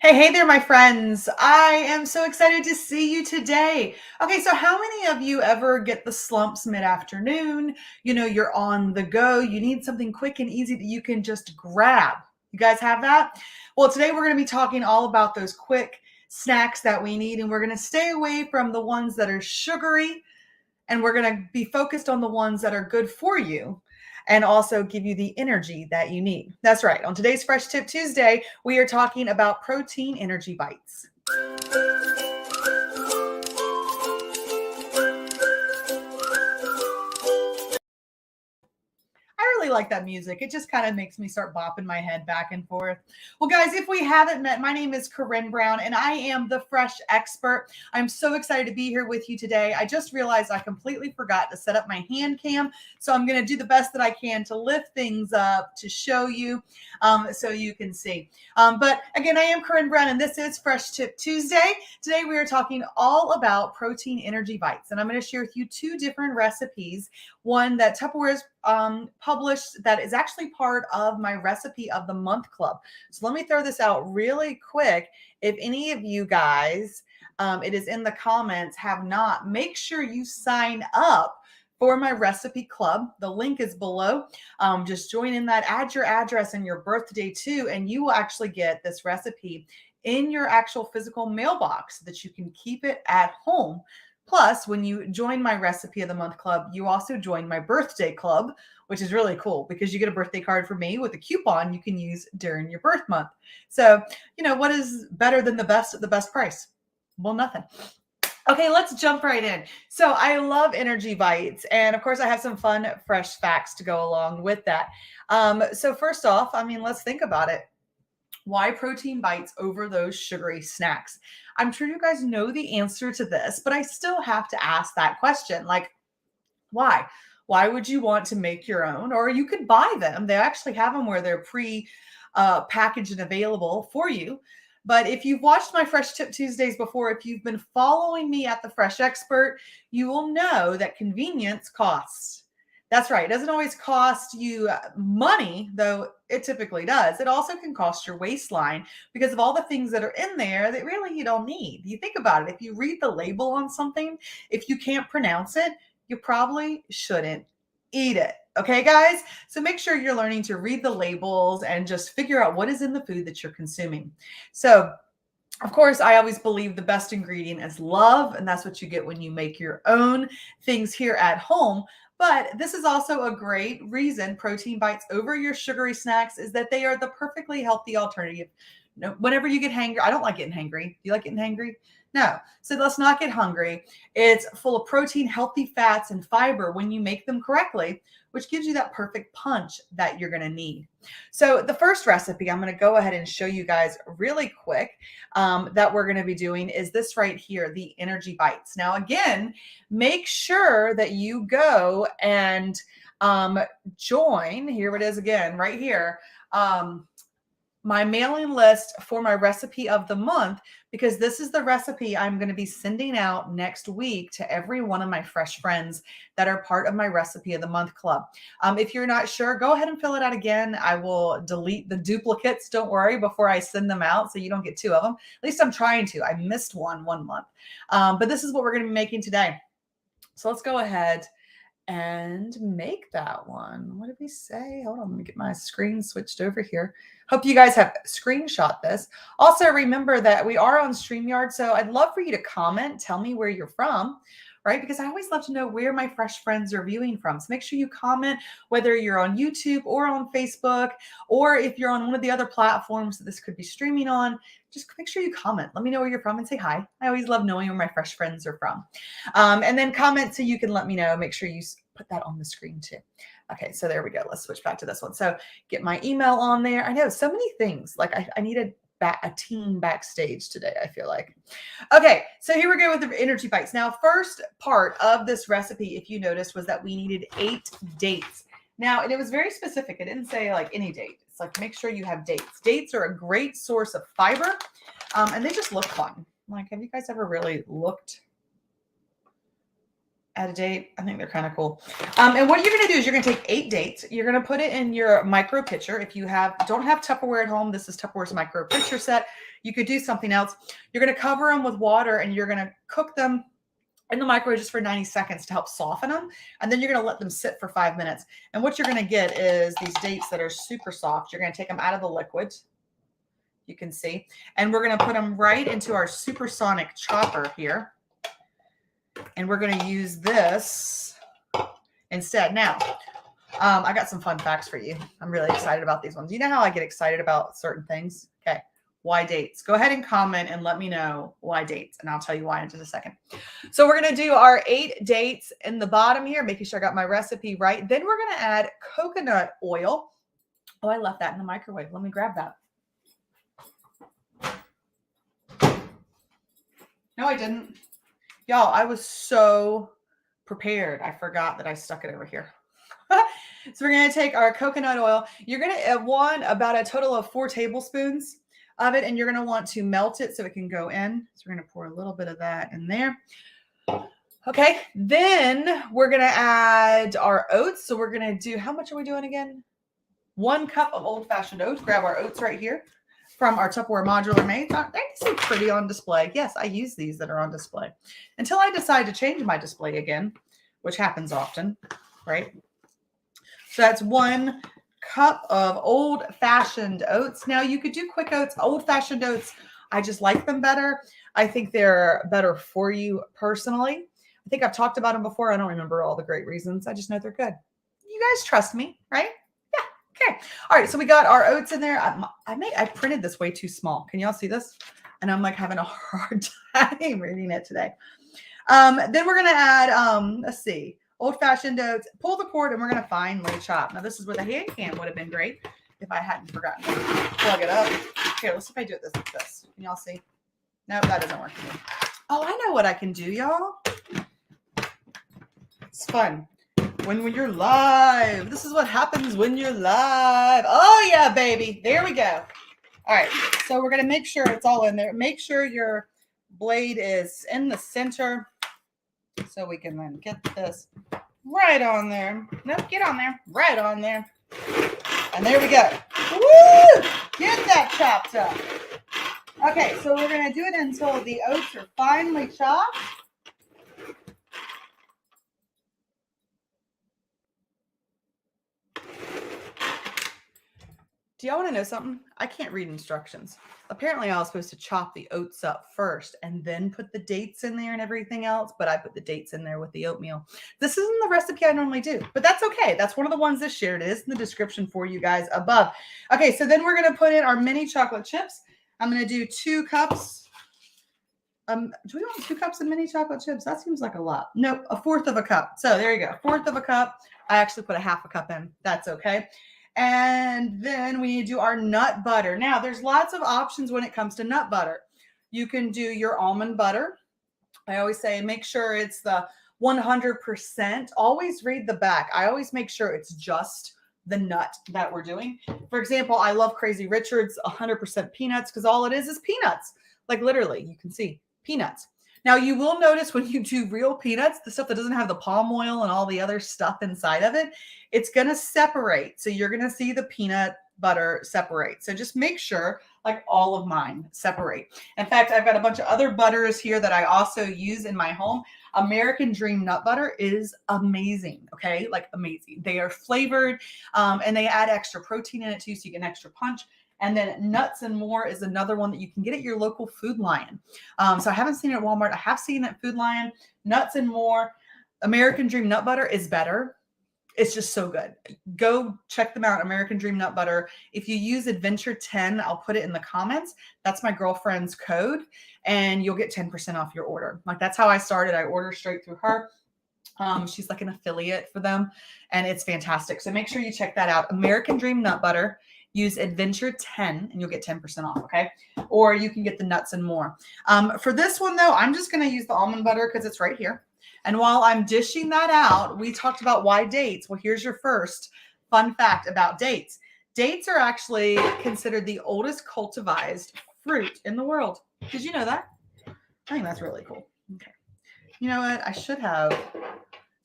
Hey there, my friends. I am so excited to see you today. Okay, so how many of you ever get the slumps mid-afternoon? You're on the go. You need something quick and easy that you can just grab. You guys have that? Well, today we're going to be talking all about those quick snacks that we need, and we're going to stay away from the ones that are sugary, and we're going to be focused on the ones that are good for you and also give you the energy that you need. That's right. On today's Fresh Tip Tuesday, we are talking about protein energy bites. I really like that music. It just kind of makes me start bopping my head back and forth. Well, guys, if we haven't met, my name is Corinne Brown and I am the Fresh Expert. I'm so excited to be here with you today. I just realized I completely forgot to set up my hand cam. So I'm going to do the best that I can to lift things up to show you so you can see. But again, I am Corinne Brown and this is Fresh Tip Tuesday. Today we are talking all about protein energy bites. And I'm going to share with you two different recipes. One that Tupperware is published that is actually part of my recipe of the month club. So let me throw this out really quick. If any of you guys, it is in the comments, have not, make sure you sign up for my recipe club. The link is below. Just join in that, add your address and your birthday too, and you will actually get this recipe in your actual physical mailbox so that you can keep it at home. Plus, when you join my Recipe of the Month Club, you also join my birthday club, which is really cool because you get a birthday card from me with a coupon you can use during your birth month. So, what is better than the best at the best price? Well, nothing. Okay, let's jump right in. So I love energy bites. And of course, I have some fun, fresh facts to go along with that. So first off, let's think about it. Why protein bites over those sugary snacks? I'm sure you guys know the answer to this, but I still have to ask that question. Like, why? Why would you want to make your own? Or you could buy them. They actually have them where they're packaged and available for you. But if you've watched my Fresh Tip Tuesdays before, if you've been following me at the Fresh Expert, you will know that convenience costs. That's right. It doesn't always cost you money, though it typically does. It also can cost your waistline because of all the things that are in there that really you don't need. You think about it. If you read the label on something, if you can't pronounce it, you probably shouldn't eat it. Okay, guys? So make sure you're learning to read the labels and just figure out what is in the food that you're consuming. So, of course, I always believe the best ingredient is love, and that's what you get when you make your own things here at home. But this is also a great reason protein bites over your sugary snacks is that they are the perfectly healthy alternative. Whenever you get hangry, I don't like getting hangry. Do you like getting hangry? No. So let's not get hungry. It's full of protein, healthy fats, and fiber when you make them correctly, which gives you that perfect punch that you're going to need. So the first recipe I'm going to go ahead and show you guys really quick that we're going to be doing is this right here, the energy bites. Now, again, make sure that you go and join. Here it is again, right here. My mailing list for my recipe of the month, because this is the recipe I'm going to be sending out next week to every one of my fresh friends that are part of my recipe of the month club. If you're not sure, go ahead and fill it out again. I will delete the duplicates. Don't worry before I send them out so you don't get two of them. At least I'm trying to. I missed one month. But this is what we're going to be making today. So let's go ahead and make that one. What did we say? Hold on, let me get my screen switched over here. Hope you guys have screenshot this. Also, remember that we are on StreamYard, so I'd love for you to comment, tell me where you're from, right? Because I always love to know where my fresh friends are viewing from. So make sure you comment, whether you're on YouTube or on Facebook, or if you're on one of the other platforms that this could be streaming on, just make sure you comment. Let me know where you're from and say hi. I always love knowing where my fresh friends are from. And then comment so you can let me know. Make sure you put that on the screen too. Okay, so there we go. Let's switch back to this one. So get my email on there. I know so many things. Like I needed a team backstage today, I feel like. Okay, so here we go with the energy bites. Now, first part of this recipe, if you noticed, was that we needed 8 dates. Now, and it was very specific. It didn't say like any date. It's like make sure you have dates. Dates are a great source of fiber, and they just look fun. Like, have you guys ever really looked Add a date. I think they're kind of cool. And what you're going to do is you're going to take 8 dates. You're going to put it in your micro pitcher. If you don't have Tupperware at home, this is Tupperware's micro pitcher set. You could do something else. You're going to cover them with water and you're going to cook them in the microwave just for 90 seconds to help soften them. And then you're going to let them sit for 5 minutes. And what you're going to get is these dates that are super soft. You're going to take them out of the liquid. You can see. And we're going to put them right into our supersonic chopper here. And we're going to use this instead. Now, I got some fun facts for you. I'm really excited about these ones. You know how I get excited about certain things? Okay. Why dates? Go ahead and comment and let me know why dates. And I'll tell you why in just a second. So we're going to do our 8 dates in the bottom here, making sure I got my recipe right. Then we're going to add coconut oil. Oh, I left that in the microwave. Let me grab that. No, I didn't. Y'all, I was so prepared. I forgot that I stuck it over here. So we're going to take our coconut oil. You're going to want about a total of 4 tablespoons of it, and you're going to want to melt it so it can go in. So we're going to pour a little bit of that in there. Okay, then we're going to add our oats. So we're going to do, how much are we doing again? 1 cup of old-fashioned oats. Grab our oats right here from our Tupperware modular made. They seem pretty on display. Yes, I use these that are on display until I decide to change my display again, which happens often, right? So that's 1 cup of old-fashioned oats. Now you could do quick oats, old-fashioned oats. I just like them better. I think they're better for you personally. I think I've talked about them before. I don't remember all the great reasons. I just know they're good. You guys trust me, right? Okay. All right. So we got our oats in there. I printed this way too small. Can y'all see this? And I'm like having a hard time reading it today. Then we're going to add, let's see, old-fashioned oats. Pull the cord and we're going to finely chop. Now this is where the hand can would have been great if I hadn't forgotten to plug it up. Here, let's see if I do it like this. Can y'all see? Nope, that doesn't work for me. Oh, I know what I can do, y'all. It's fun. When you're live. This is what happens when you're live. Oh, yeah, baby. There we go. All right. So we're going to make sure it's all in there. Make sure your blade is in the center so we can then get this right on there. Nope, get on there. Right on there. And there we go. Woo! Get that chopped up. Okay, so we're going to do it until the oats are finely chopped. Do y'all want to know something? I can't read instructions. Apparently I was supposed to chop the oats up first and then put the dates in there and everything else, but I put the dates in there with the oatmeal. This isn't the recipe I normally do, but that's okay. That's one of the ones that's shared. It is in the description for you guys above. Okay, so then we're going to put in our mini chocolate chips. I'm going to do 2 cups. Do we want 2 cups of mini chocolate chips? That seems like a lot. Nope, 1/4 of a cup. So there you go, 1/4 of a cup. I actually put 1/2 cup in. That's okay. And then we do our nut butter. Now, there's lots of options when it comes to nut butter. You can do your almond butter. I always say make sure it's the 100%. Always read the back. I always make sure it's just the nut that we're doing. For example, I love Crazy Richard's 100% peanuts because all it is peanuts. Like literally, you can see peanuts. Now, you will notice when you do real peanuts, the stuff that doesn't have the palm oil and all the other stuff inside of it, it's going to separate. So you're going to see the peanut butter separate. So just make sure, like all of mine, separate. In fact, I've got a bunch of other butters here that I also use in my home. American Dream nut butter is amazing, okay? Like amazing. They are flavored and they add extra protein in it too, so you get an extra punch. And then Nuts and More is another one that you can get at your local Food Lion. So I haven't seen it at Walmart. I have seen it at Food Lion. Nuts and More. American Dream Nut Butter is better. It's just so good. Go check them out, American Dream Nut Butter. If you use Adventure 10, I'll put it in the comments. That's my girlfriend's code, and you'll get 10% off your order. Like that's how I started. I order straight through her. She's like an affiliate for them, and it's fantastic. So make sure you check that out. American Dream Nut Butter. Use Adventure 10 and you'll get 10% off, okay? Or you can get the Nuts and More. For this one, though, I'm just going to use the almond butter because it's right here. And while I'm dishing that out, we talked about why dates. Well, here's your first fun fact about dates. Dates are actually considered the oldest cultivated fruit in the world. Did you know that? I think that's really cool. Okay. You know what? I should have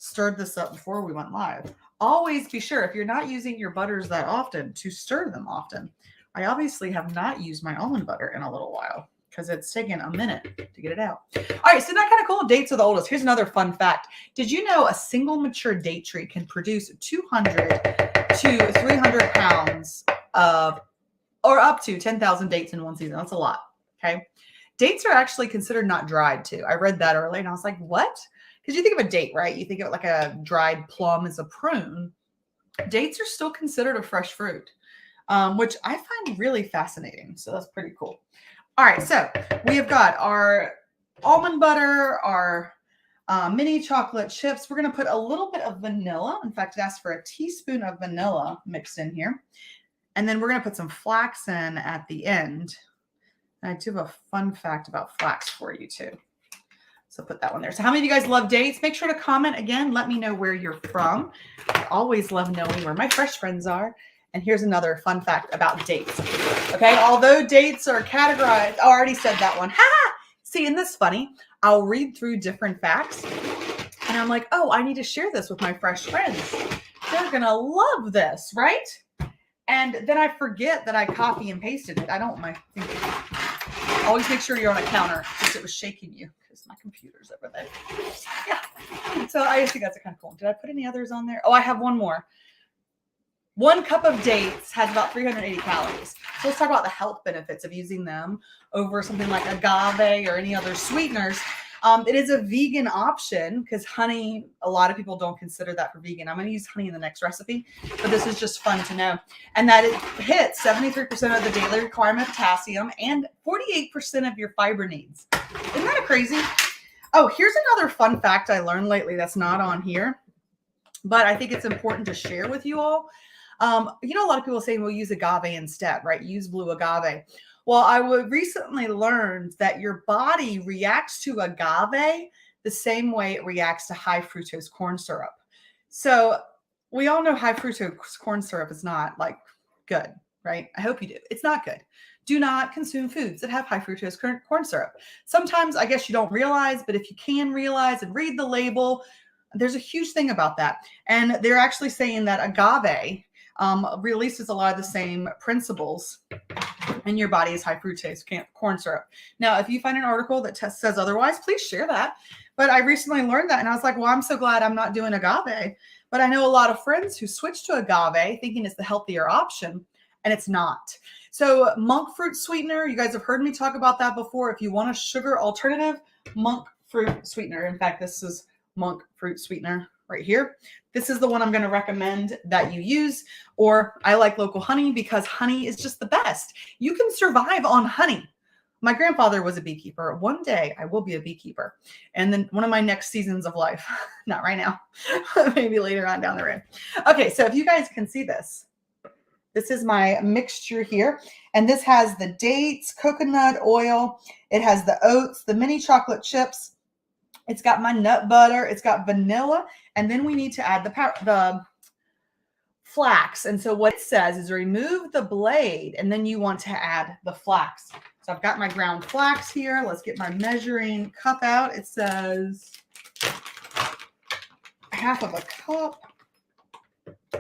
stirred this up before we went live. Always be sure, if you're not using your butters that often, to stir them often. I obviously have not used my almond butter in a little while because it's taken a minute to get it out. All right, so that kind of cool. Dates are the oldest. Here's another fun fact. Did you know a single mature date tree can produce 200 to 300 pounds of, or up to 10,000 dates in one season? That's a lot, okay? Dates are actually considered not dried too. I read that earlier and I was like, what? Because you think of a date, right? You think of it like a dried plum as a prune. Dates are still considered a fresh fruit, which I find really fascinating. So that's pretty cool. All right, so we have got our almond butter, our mini chocolate chips. We're going to put a little bit of vanilla. In fact, it asks for a teaspoon of vanilla mixed in here. And then we're going to put some flax in at the end. And I do have a fun fact about flax for you too. So put that one there. So how many of you guys love dates? Make sure to comment again. Let me know where you're from. I always love knowing where my fresh friends are. And here's another fun fact about dates. Okay, although dates are categorized, I already said that one. Ha! See, and this is funny. I'll read through different facts and I'm like, oh, I need to share this with my fresh friends. They're gonna love this, right? And then I forget that I copy and pasted it. I don't want my finger. Always make sure you're on a counter because it was shaking you because my computer's over there. Yeah. So I think that's a kind of cool. Did I put any others on there? Oh, I have one more. 1 cup of dates has about 380 calories. So let's talk about the health benefits of using them over something like agave or any other sweeteners. It is a vegan option because honey, a lot of people don't consider that for vegan. I'm going to use honey in the next recipe, but this is just fun to know. And that it hits 73% of the daily requirement of potassium and 48% of your fiber needs. Isn't that crazy? Oh, here's another fun fact I learned lately that's not on here, but I think it's important to share with you all. You know, a lot of people say, well, use agave instead, right? Use blue agave. Well, I recently learned that your body reacts to agave the same way it reacts to high fructose corn syrup. So we all know high fructose corn syrup is not like good, right? I hope you do. It's not good. Do not consume foods that have high fructose corn syrup. Sometimes I guess you don't realize, but if you can realize and read the label, there's a huge thing about that. And they're actually saying that agave releases a lot of the same principles in your body as high fructose corn syrup. Now, if you find an article that says otherwise, please share that. But I recently learned that and I was like, well, I'm so glad I'm not doing agave. But I know a lot of friends who switch to agave thinking it's the healthier option, and it's not. So monk fruit sweetener, you guys have heard me talk about that before. If you want a sugar alternative, monk fruit sweetener. In fact, this is monk fruit sweetener right here. This is the one I'm going to recommend that you use. Or I like local honey because honey is just the best. You can survive on honey. My grandfather was a beekeeper. One day I will be a beekeeper. And then one of my next seasons of life, not right now, maybe later on down the road. Okay, so if you guys can see this, this is my mixture here. And this has the dates, coconut oil. It has the oats, the mini chocolate chips. It's got my nut butter. It's got vanilla. And then we need to add the flax. And so what it says is remove the blade, and then you want to add the flax. So I've got my ground flax here. Let's get my measuring cup out. It says 1/2 cup.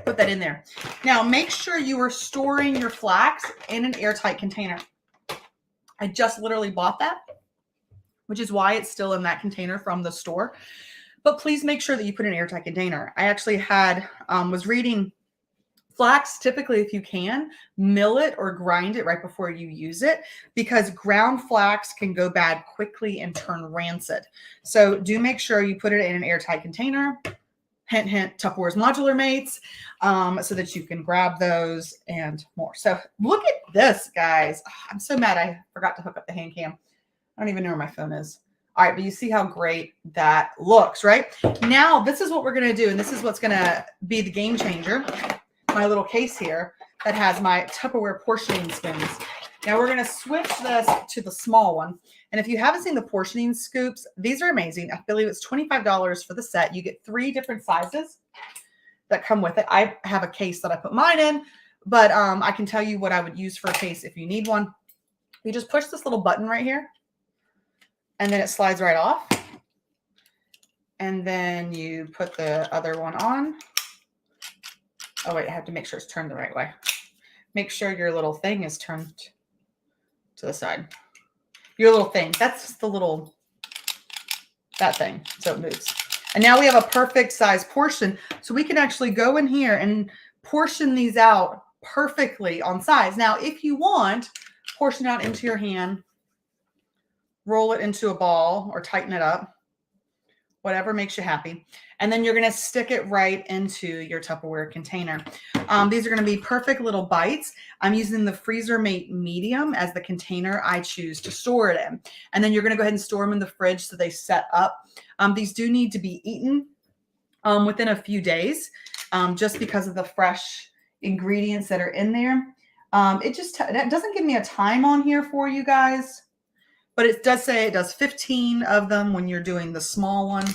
Put that in there. Now make sure you are storing your flax in an airtight container. I just literally bought that, which is why it's still in that container from the store. But please make sure that you put in an airtight container. I actually was reading flax, typically if you can, mill it or grind it right before you use it because ground flax can go bad quickly and turn rancid. So do make sure you put it in an airtight container. Hint, hint, Tupperware's modular mates, so that you can grab those and more. So look at this, guys. Oh, I'm so mad I forgot to hook up the hand cam. I don't even know where my phone is. All right, but you see how great that looks, right? Now, this is what we're going to do, and this is what's going to be the game changer. My little case here that has my Tupperware portioning spoons. Now, we're going to switch this to the small one. And if you haven't seen the portioning scoops, these are amazing. I believe it's $25 for the set. You get 3 different sizes that come with it. I have a case that I put mine in, but I can tell you what I would use for a case if you need one. You just push this little button right here, and then it slides right off. And then you put the other one on. Oh, wait, I have to make sure it's turned the right way. Make sure your little thing is turned to the side. Your little thing. That's the little, that thing. So it moves. And now we have a perfect size portion. So we can actually go in here and portion these out perfectly on size. Now, if you want, portion out into your hand, roll it into a ball or tighten it up, whatever makes you happy. And then you're going to stick it right into your Tupperware container. These are going to be perfect little bites. I'm using the Freezer Mate Medium as the container I choose to store it in. And then you're going to go ahead and store them in the fridge so they set up. These do need to be eaten within a few days just because of the fresh ingredients that are in there. It doesn't give me a time on here for you guys, but it does say it does 15 of them when you're doing the small one.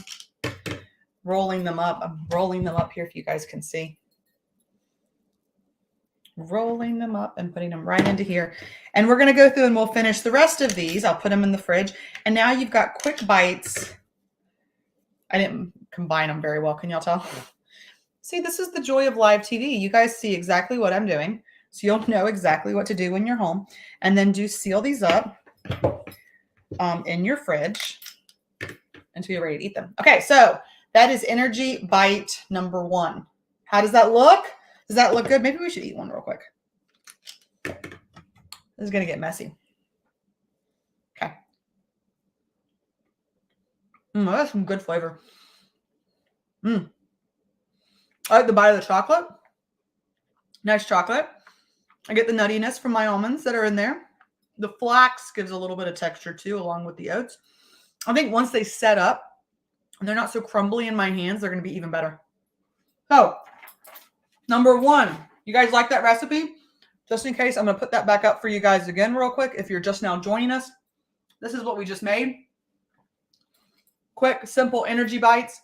Rolling them up. I'm rolling them up here if you guys can see. Rolling them up and putting them right into here. And we're going to go through and we'll finish the rest of these. I'll put them in the fridge. And now you've got quick bites. I didn't combine them very well. Can y'all tell? See, this is the joy of live TV. You guys see exactly what I'm doing. So you'll know exactly what to do when you're home. And then do seal these up in your fridge until you're ready to eat them. Okay, so that is energy bite number 1. How does that look? Does that look good? Maybe we should eat one real quick. This is going to get messy. Okay. That's some good flavor. I like the bite of the chocolate. Nice chocolate. I get the nuttiness from my almonds that are in there. The flax gives a little bit of texture too, along with the oats. I think once they set up and they're not so crumbly in my hands, they're going to be even better. So, number 1, you guys like that recipe? Just in case, I'm going to put that back up for you guys again real quick. If you're just now joining us, this is what we just made. Quick, simple energy bites.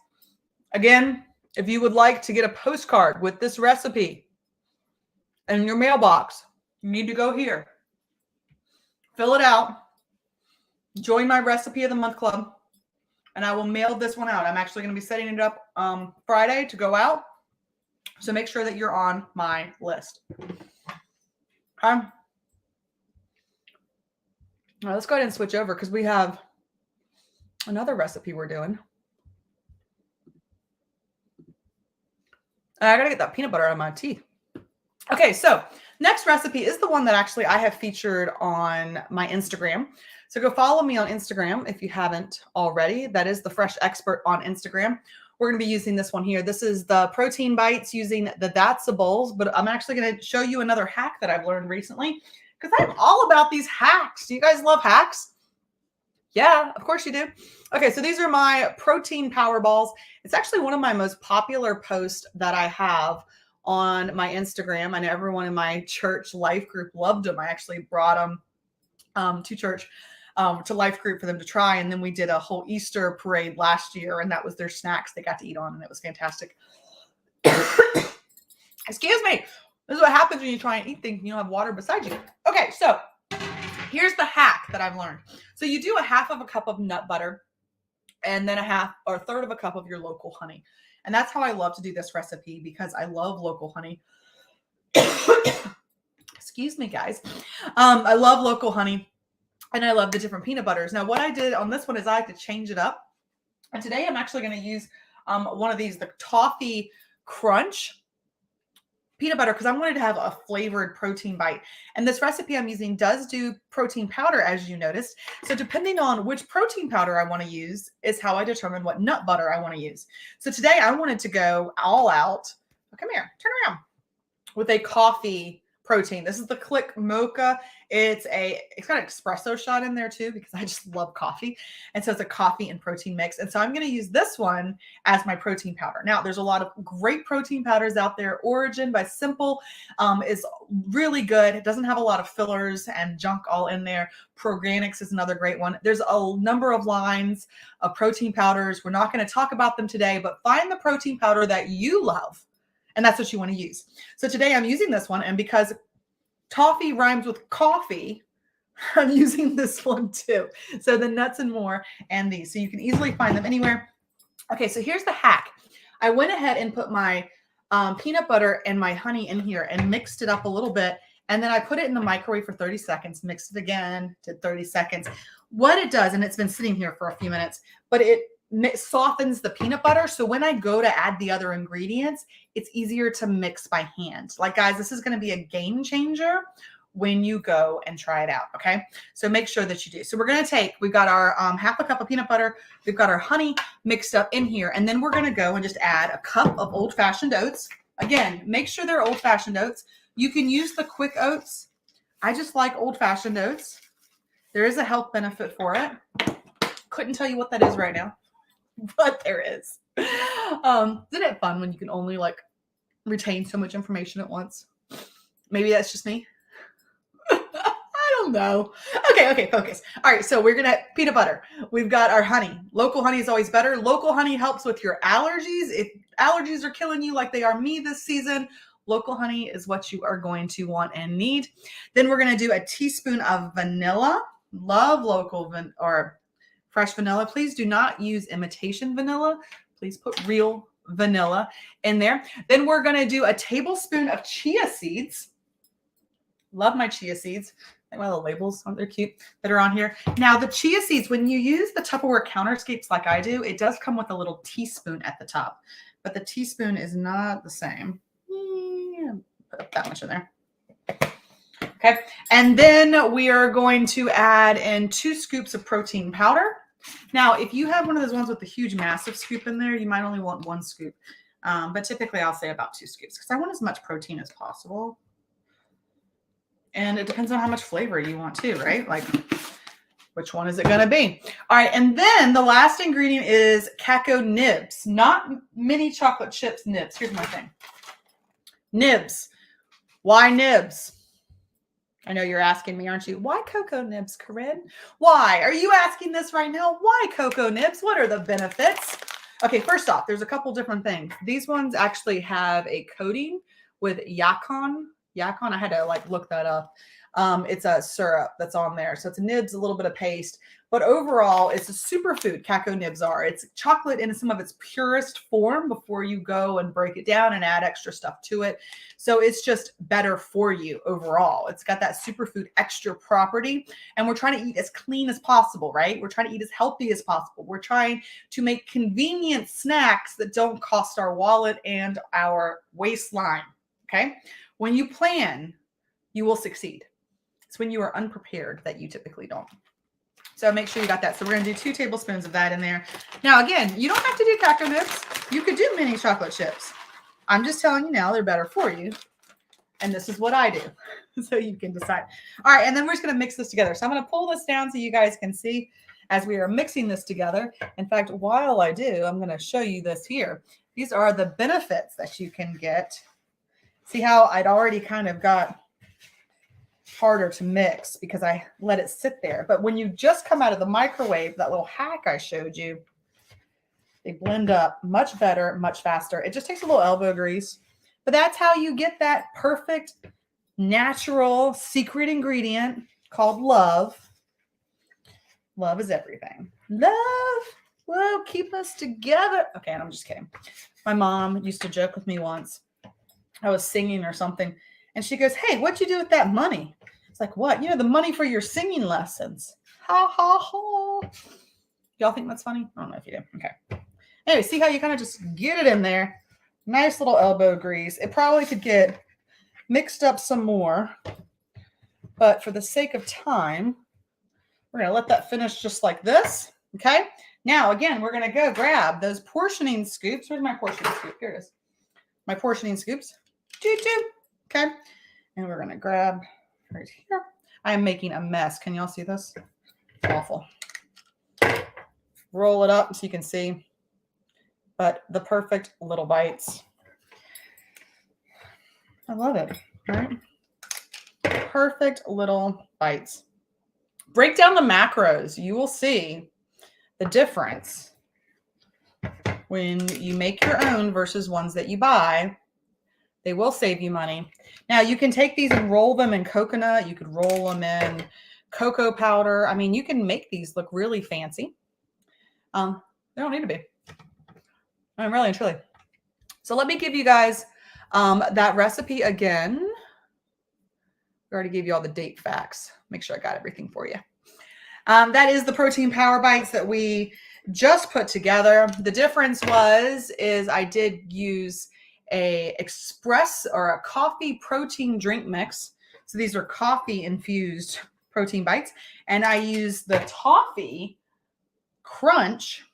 Again, if you would like to get a postcard with this recipe in your mailbox, you need to go here. Fill it out. Join my Recipe of the Month Club. And I will mail this one out. I'm actually going to be setting it up Friday to go out. So make sure that you're on my list. Okay. Now let's go ahead and switch over because we have another recipe we're doing. And I got to get that peanut butter out of my teeth. Okay, so next recipe is the one that actually I have featured on my Instagram. So go follow me on Instagram if you haven't already. That is the Fresh Expert on Instagram. We're going to be using this one here. This is the protein bites using the That's a Bowls, but I'm actually going to show you another hack that I've learned recently because I'm all about these hacks. Do you guys love hacks? Yeah, of course you do. Okay, so these are my protein power balls. It's actually one of my most popular posts that I have on my Instagram. I know everyone in my church life group loved them. I actually brought them to church, to life group for them to try. And then we did a whole Easter parade last year, and that was their snacks they got to eat on, and it was fantastic. Excuse me. This is what happens when you try and eat things and you don't have water beside you. Okay, so here's the hack that I've learned. So you do a 1/2 cup of nut butter and then a 1/3 cup of your local honey. And that's how I love to do this recipe because I love local honey. Excuse me, guys. I love local honey and I love the different peanut butters. Now, what I did on this one is I like to change it up. And today I'm actually going to use one of these, the Toffee Crunch peanut butter, because I wanted to have a flavored protein bite. And this recipe I'm using does do protein powder, as you noticed. So depending on which protein powder I want to use is how I determine what nut butter I want to use. So today I wanted to go all out. Oh, come here, turn around. With a coffee protein. This is the Click Mocha. It's got an espresso shot in there too, because I just love coffee. And so it's a coffee and protein mix. And so I'm going to use this one as my protein powder. Now there's a lot of great protein powders out there. Origin by Simple is really good. It doesn't have a lot of fillers and junk all in there. Programix is another great one. There's a number of lines of protein powders. We're not going to talk about them today, but find the protein powder that you love. And that's what you want to use. So today I'm using this one. And because toffee rhymes with coffee, I'm using this one too. So the Nuts and More and these. So you can easily find them anywhere. Okay, so here's the hack. I went ahead and put my peanut butter and my honey in here and mixed it up a little bit. And then I put it in the microwave for 30 seconds, mixed it again, did 30 seconds. What it does, and it's been sitting here for a few minutes, but it softens the peanut butter. So when I go to add the other ingredients, it's easier to mix by hand. Like, guys, this is going to be a game changer when you go and try it out. Okay. So make sure that you do. So we're going to take, we've got our half a cup of peanut butter. We've got our honey mixed up in here. And then we're going to go and just add a cup of old-fashioned oats. Again, make sure they're old-fashioned oats. You can use the quick oats. I just like old-fashioned oats. There is a health benefit for it. Couldn't tell you what that is right now, but there is. Isn't it fun when you can only like retain so much information at once? Maybe that's just me. I don't know. Okay, focus. All right, so we're gonna peanut butter. We've got our honey. Local honey is always better. Local honey helps with your allergies. If allergies are killing you like they are me this season, local honey is what you are going to want and need. Then we're gonna do a teaspoon of vanilla. Love local or fresh vanilla. Please do not use imitation vanilla. Please put real vanilla in there. Then we're gonna do a tablespoon of chia seeds. Love my chia seeds. I think my little labels, aren't they cute, that are on here. Now, the chia seeds, when you use the Tupperware counterscapes like I do, it does come with a little teaspoon at the top, but the teaspoon is not the same. Put that much in there. Okay, and then we are going to add in 2 scoops of protein powder. Now, if you have one of those ones with the huge, massive scoop in there, you might only want 1 scoop, but typically I'll say about 2 scoops because I want as much protein as possible. And it depends on how much flavor you want too, right? Like, which one is it going to be? All right. And then the last ingredient is cacao nibs, not mini chocolate chips nibs. Here's my thing. Nibs. Why nibs? I know you're asking me, aren't you? Why cocoa nibs, Corinne? Why? Are you asking this right now? Why cocoa nibs? What are the benefits? Okay, first off, there's a couple different things. These ones actually have a coating with yacon. I had to like look that up. It's a syrup that's on there. So it's nibs, a little bit of paste, but overall it's a superfood. Cacao nibs are. It's chocolate in some of its purest form before you go and break it down and add extra stuff to it. So it's just better for you overall. It's got that superfood extra property, and we're trying to eat as clean as possible, right? We're trying to eat as healthy as possible. We're trying to make convenient snacks that don't cost our wallet and our waistline. Okay. When you plan, you will succeed. It's when you are unprepared that you typically don't. So make sure you got that. So we're going to do 2 tablespoons of that in there. Now, again, you don't have to do cacao nibs. You could do mini chocolate chips. I'm just telling you now, they're better for you. And this is what I do. So you can decide. All right. And then we're just going to mix this together. So I'm going to pull this down so you guys can see as we are mixing this together. In fact, while I do, I'm going to show you this here. These are the benefits that you can get. See how I'd already kind of got harder to mix because I let it sit there. But when you just come out of the microwave, that little hack I showed you, they blend up much better, much faster. It just takes a little elbow grease. But that's how you get that perfect, natural, secret ingredient called love. Love is everything. Love will keep us together. Okay, and I'm just kidding. My mom used to joke with me once. I was singing or something, and she goes, "Hey, what'd you do with that money?" It's like, "What? You know, the money for your singing lessons." Ha, ha, ha. Y'all think that's funny? I don't know if you do. Okay. Anyway, see how you kind of just get it in there. Nice little elbow grease. It probably could get mixed up some more, but for the sake of time, we're going to let that finish just like this. Okay. Now, again, we're going to go grab those portioning scoops. Where's my portioning scoop? Here it is. My portioning scoops. Okay. And we're going to grab right here. I am making a mess. Can y'all see this? It's awful. Roll it up so you can see. But the perfect little bites. I love it. Right? Perfect little bites. Break down the macros. You will see the difference when you make your own versus ones that you buy. They will save you money. Now, you can take these and roll them in coconut. You could roll them in cocoa powder. I mean, you can make these look really fancy. They don't need to be. I'm really and truly. So let me give you guys that recipe again. I already gave you all the date facts. Make sure I got everything for you. That is the protein power bites that we just put together. The difference is I did use a express or a coffee protein drink mix. So these are coffee infused protein bites. And I used the toffee crunch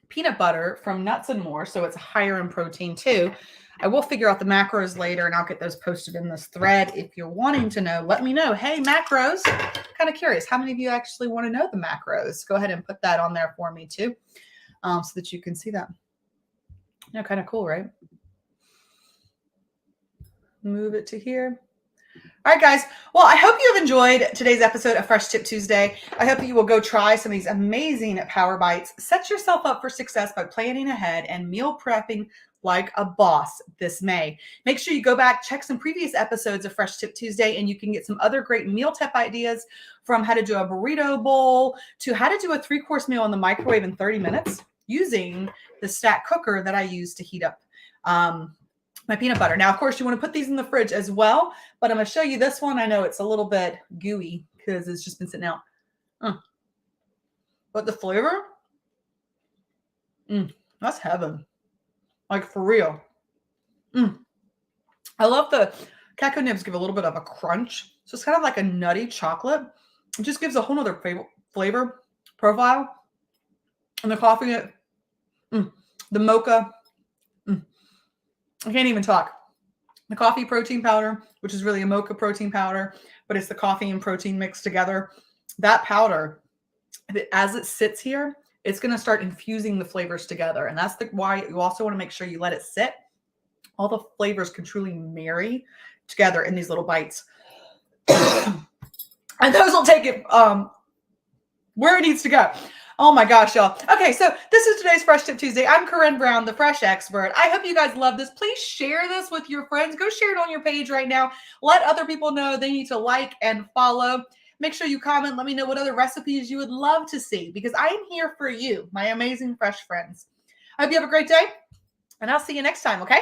peanut butter from Nuts and More. So it's higher in protein too. I will figure out the macros later and I'll get those posted in this thread. If you're wanting to know, let me know. Hey, macros, kind of curious. How many of you actually want to know the macros? Go ahead and put that on there for me too, so that you can see that. Yeah, kind of cool, right? Move it to here. All right, guys. Well, I hope you've enjoyed today's episode of Fresh Tip Tuesday. I hope you will go try some of these amazing power bites. Set yourself up for success by planning ahead and meal prepping like a boss this May. Make sure you go back, check some previous episodes of Fresh Tip Tuesday, and you can get some other great meal tip ideas, from how to do a burrito bowl to how to do a 3-course meal in the microwave in 30 minutes using the stack cooker that I use to heat up my peanut butter. Now, of course, you want to put these in the fridge as well, but I'm going to show you this one. I know it's a little bit gooey because it's just been sitting out. But the flavor, that's heaven. Like, for real. I love the cacao nibs give a little bit of a crunch. So it's kind of like a nutty chocolate. It just gives a whole nother flavor profile. And the coffee, the mocha, I can't even talk. The coffee protein powder, which is really a mocha protein powder, but it's the coffee and protein mixed together. That powder, as it sits here, it's going to start infusing the flavors together. And that's why you also want to make sure you let it sit. All the flavors can truly marry together in these little bites. And those will take it where it needs to go. Oh my gosh, y'all. Okay, so this is today's Fresh Tip Tuesday. I'm Corinne Brown, the Fresh Expert. I hope you guys love this. Please share this with your friends. Go share it on your page right now. Let other people know they need to like and follow. Make sure you comment. Let me know what other recipes you would love to see, because I am here for you, my amazing fresh friends. I hope you have a great day, and I'll see you next time, okay?